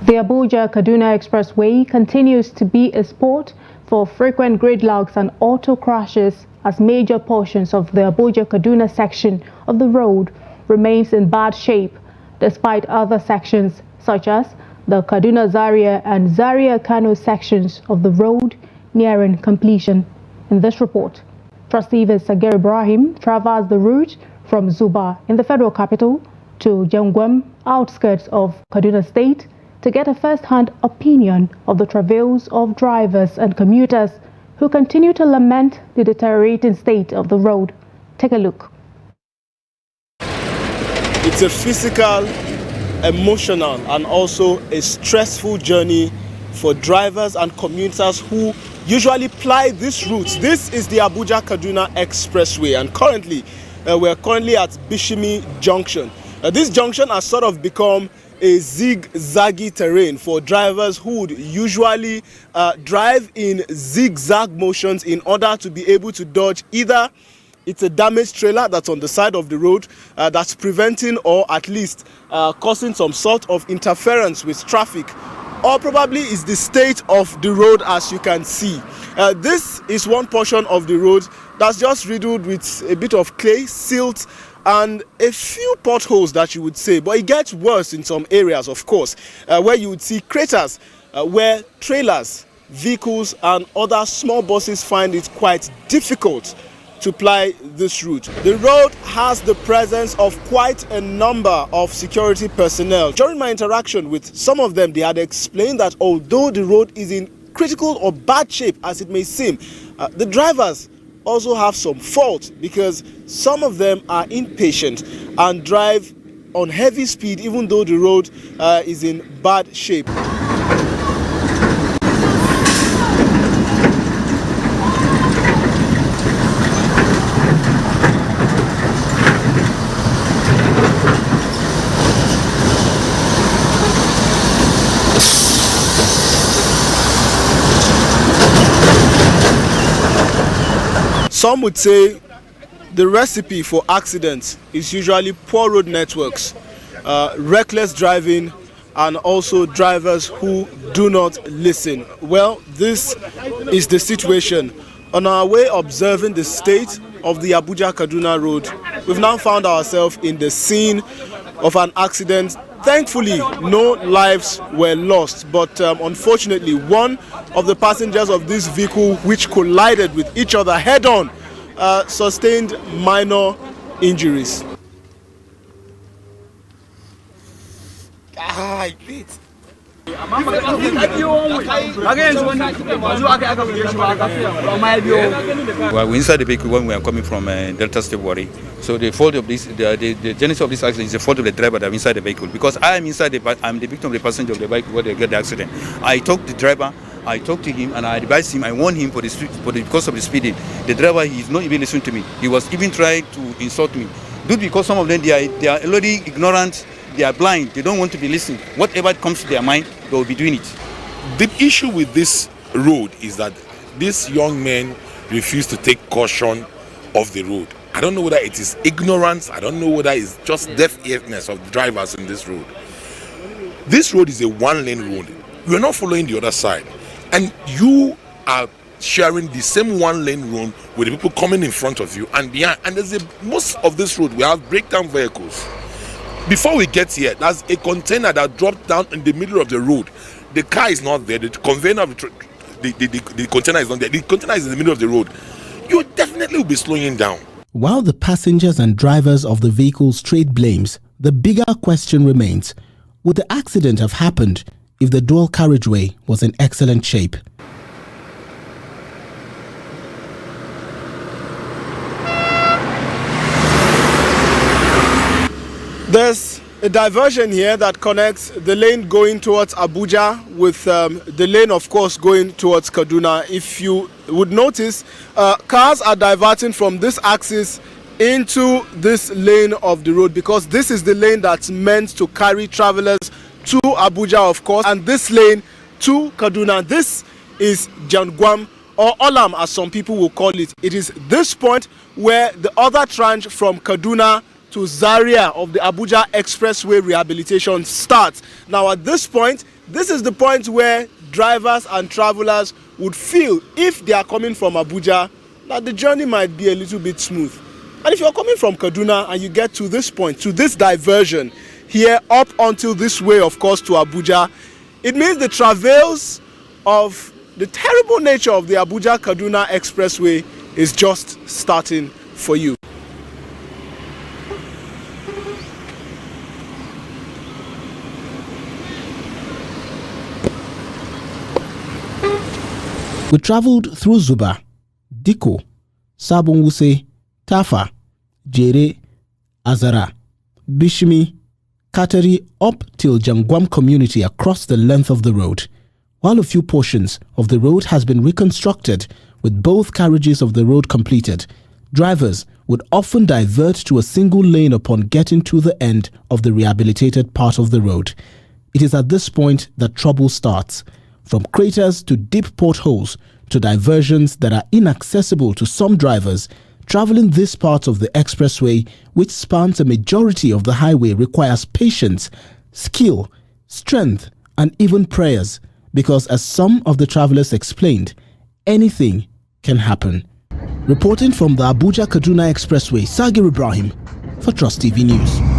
The Abuja-Kaduna expressway continues to be a spot for frequent gridlocks and auto crashes as major portions of the Abuja-Kaduna section of the road remains in bad shape, despite other sections such as the Kaduna-Zaria and Zaria-Kano sections of the road nearing completion. In this report, Trustee Sagir Ibrahim traversed the route from Zuba in the federal capital to Jangwam, outskirts of Kaduna State, to get a first-hand opinion of the travails of drivers and commuters who continue to lament the deteriorating state of the road. Take a look. It's a physical, emotional, and also a stressful journey for drivers and commuters who usually ply this route. This is the Abuja-Kaduna expressway, and currently we're at Bishimi Junction. This junction has sort of become a zigzaggy terrain for drivers who would usually drive in zigzag motions in order to be able to dodge either it's a damaged trailer that's on the side of the road that's preventing or at least causing some sort of interference with traffic, or probably is the state of the road as you can see. This is one portion of the road that's just riddled with a bit of clay, silt, and a few potholes that you would say, but it gets worse in some areas, of course, where you would see craters where trailers, vehicles, and other small buses find it quite difficult to ply this route. The road has the presence of quite a number of security personnel. During my interaction with some of them, they had explained that although the road is in critical or bad shape as it may seem, the drivers also have some fault because some of them are impatient and drive on heavy speed even though the road is in bad shape. Some would say the recipe for accidents is usually poor road networks, reckless driving, and also drivers who do not listen. Well, this is the situation. On our way observing the state of the Abuja-Kaduna road, we've now found ourselves in the scene of an accident. Thankfully, no lives were lost, but unfortunately, one of the passengers of this vehicle, which collided with each other head-on, sustained minor injuries. Well, we inside the vehicle when we are coming from Delta State Warri. So the fault of this, the genesis of this accident is the fault of the driver that is inside the vehicle. Because I am inside I'm the victim of the passenger of the bike where they get the accident. I talked to the driver, I talked to him, and I advised him, I warned him because of the speeding. The driver, he is not even listening to me. He was even trying to insult me. Because some of them, they are already ignorant, they are blind, they don't want to be listening. Whatever comes to their mind, they will be doing it. The issue with this road is that these young men refuse to take caution of the road. I don't know whether it is ignorance, I don't know whether it's just deaf-earedness of the drivers in this road. This road is a one-lane road. We're not following the other side. And you are sharing the same one-lane road with the people coming in front of you and behind. And most of this road, we have breakdown vehicles. Before we get here, there's a container that dropped down in the middle of the road. The car is not there. The container of the container is not there. The container is in the middle of the road. You definitely will be slowing down. While the passengers and drivers of the vehicles trade blames, the bigger question remains: would the accident have happened if the dual carriageway was in excellent shape? There's a diversion here that connects the lane going towards Abuja with the lane, of course, going towards Kaduna. If you would notice, cars are diverting from this axis into this lane of the road because this is the lane that's meant to carry travelers to Abuja, of course, and this lane to Kaduna. This is Jangwam, or Olam as some people will call it. It is this point where the other tranche from Kaduna to Zaria of the Abuja Expressway rehabilitation starts. Now at this point, This is the point where drivers and travelers would feel, if they are coming from Abuja, that the journey might be a little bit smooth. And if you're coming from Kaduna and you get to this point, to this diversion here up until this way, of course, to Abuja, it means the travails of the terrible nature of the Abuja-Kaduna expressway is just starting for you. We traveled through Zuba, Diko, Sabon-Wuse, Tafa, Jere, Azara, Bishimi, Katari up till Jangwam community across the length of the road. While a few portions of the road has been reconstructed with both carriages of the road completed, drivers would often divert to a single lane upon getting to the end of the rehabilitated part of the road. It is at this point that trouble starts, from craters to deep potholes to diversions that are inaccessible to some drivers. Traveling this part of the expressway, which spans a majority of the highway, requires patience, skill, strength, and even prayers, because as some of the travelers explained, anything can happen. Reporting from the Abuja-Kaduna expressway, Sagir Ibrahim for Trust TV News.